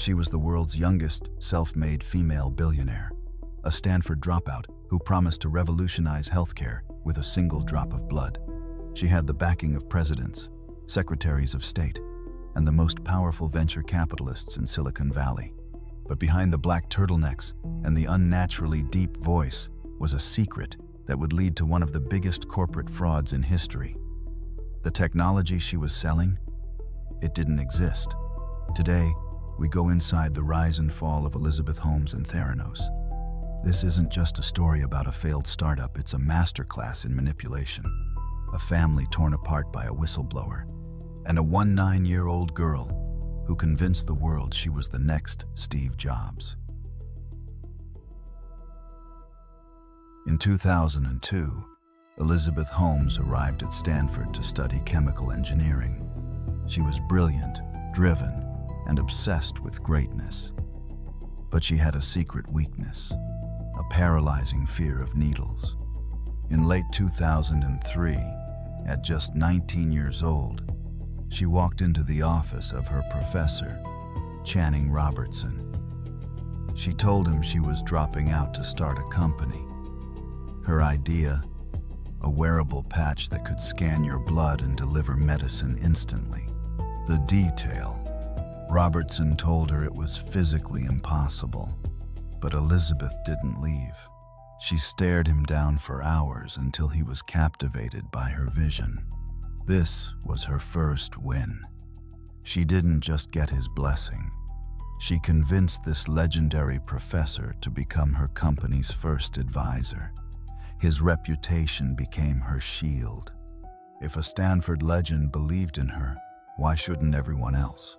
She was the world's youngest self-made female billionaire, a Stanford dropout who promised to revolutionize healthcare with a single drop of blood. She had the backing of presidents, secretaries of state, and the most powerful venture capitalists in Silicon Valley. But behind the black turtlenecks and the unnaturally deep voice was a secret that would lead to one of the biggest corporate frauds in history. The technology she was selling, it didn't exist. Today, we go inside the rise and fall of Elizabeth Holmes and Theranos. This isn't just a story about a failed startup, it's a masterclass in manipulation. A family torn apart by a whistleblower, and a 19-year-old girl who convinced the world she was the next Steve Jobs. In 2002, Elizabeth Holmes arrived at Stanford to study chemical engineering. She was brilliant, driven, and obsessed with greatness. But she had a secret weakness, a paralyzing fear of needles. In late 2003, at just 19 years old, she walked into the office of her professor, Channing Robertson. She told him she was dropping out to start a company. Her idea, a wearable patch that could scan your blood and deliver medicine instantly. The detail, Robertson told her it was physically impossible, but Elizabeth didn't leave. She stared him down for hours until he was captivated by her vision. This was her first win. She didn't just get his blessing. She convinced this legendary professor to become her company's first advisor. His reputation became her shield. If a Stanford legend believed in her, why shouldn't everyone else?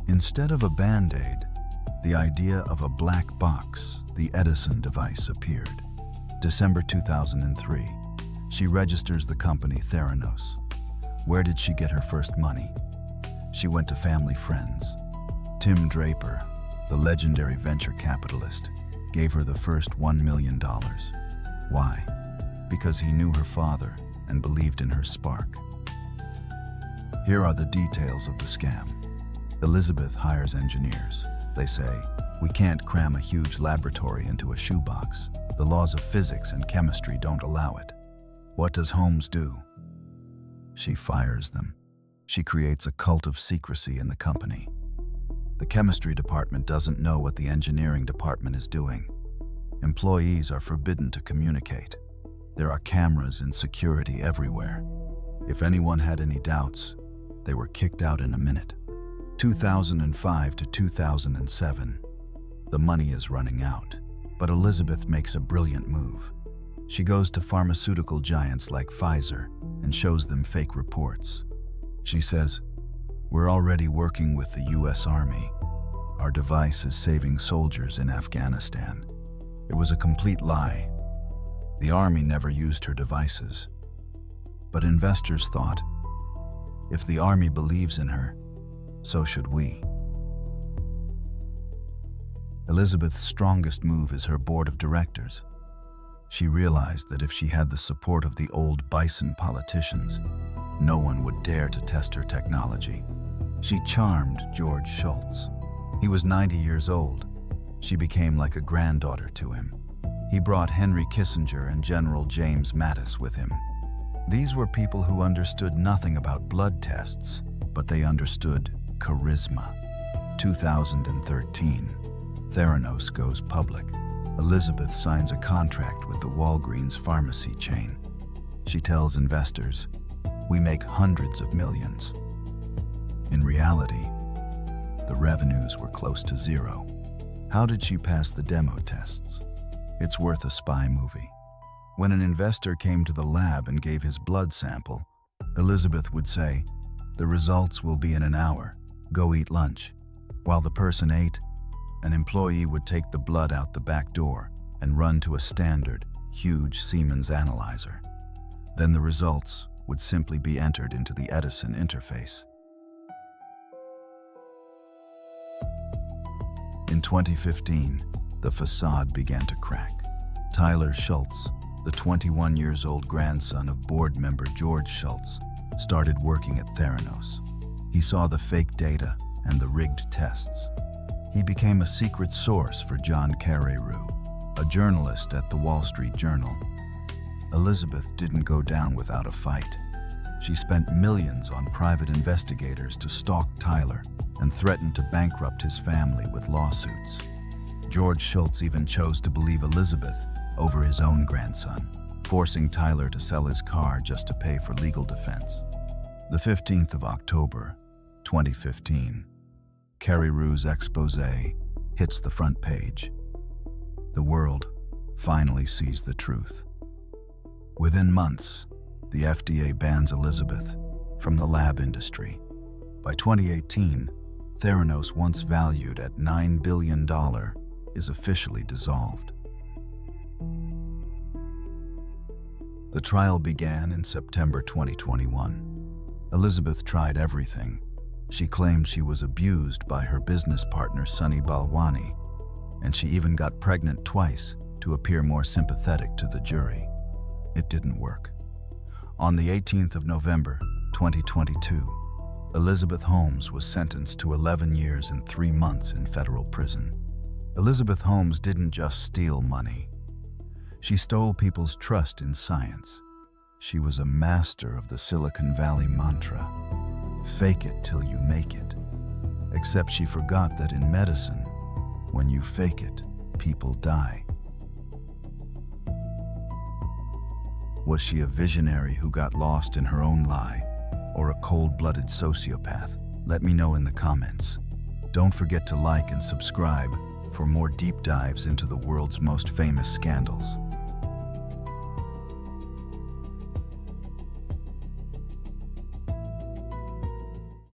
Instead of a Band-Aid, the idea of a black box, the Edison device, appeared. December 2003, she registers the company Theranos. Where did she get her first money? She went to family friends. Tim Draper, the legendary venture capitalist, gave her the first $1 million. Why? Because he knew her father and believed in her spark. Here are the details of the scam. Elizabeth hires engineers. They say, "We can't cram a huge laboratory into a shoebox. The laws of physics and chemistry don't allow it." What does Holmes do? She fires them. She creates a cult of secrecy in the company. The chemistry department doesn't know what the engineering department is doing. Employees are forbidden to communicate. There are cameras and security everywhere. If anyone had any doubts, they were kicked out in a minute. 2005 to 2007. The money is running out, but Elizabeth makes a brilliant move. She goes to pharmaceutical giants like Pfizer and shows them fake reports. She says, "We're already working with the US Army. Our device is saving soldiers in Afghanistan." It was a complete lie. The Army never used her devices. But investors thought, if the Army believes in her, so should we. Elizabeth's strongest move is her board of directors. She realized that if she had the support of the old bison politicians, no one would dare to test her technology. She charmed George Shultz. He was 90 years old. She became like a granddaughter to him. He brought Henry Kissinger and General James Mattis with him. These were people who understood nothing about blood tests, but they understood charisma. 2013, Theranos goes public. Elizabeth signs a contract with the Walgreens pharmacy chain. She tells investors, "We make hundreds of millions." In reality, the revenues were close to zero. How did she pass the demo tests? It's worth a spy movie. When an investor came to the lab and gave his blood sample, Elizabeth would say, "The results will be in an hour. Go eat lunch." While the person ate, an employee would take the blood out the back door and run to a standard, huge Siemens analyzer. Then the results would simply be entered into the Edison interface. In 2015, the facade began to crack. Tyler Shultz, the 21-year-old grandson of board member George Shultz, started working at Theranos. He saw the fake data and the rigged tests. He became a secret source for John Carreyrou, a journalist at the Wall Street Journal. Elizabeth didn't go down without a fight. She spent millions on private investigators to stalk Tyler and threatened to bankrupt his family with lawsuits. George Shultz even chose to believe Elizabeth over his own grandson, forcing Tyler to sell his car just to pay for legal defense. The 15th of October, 2015, Carreyrou's expose hits the front page. The world finally sees the truth. Within months, the FDA bans Elizabeth from the lab industry. By 2018, Theranos, once valued at $9 billion, is officially dissolved. The trial began in September 2021. Elizabeth tried everything. She claimed she was abused by her business partner Sunny Balwani, and she even got pregnant twice to appear more sympathetic to the jury. It didn't work. On the 18th of November, 2022, Elizabeth Holmes was sentenced to 11 years and 3 months in federal prison. Elizabeth Holmes didn't just steal money. She stole people's trust in science. She was a master of the Silicon Valley mantra, fake it till you make it. Except she forgot that in medicine, when you fake it, people die. Was she a visionary who got lost in her own lie, or a cold-blooded sociopath? Let me know in the comments. Don't forget to like and subscribe for more deep dives into the world's most famous scandals.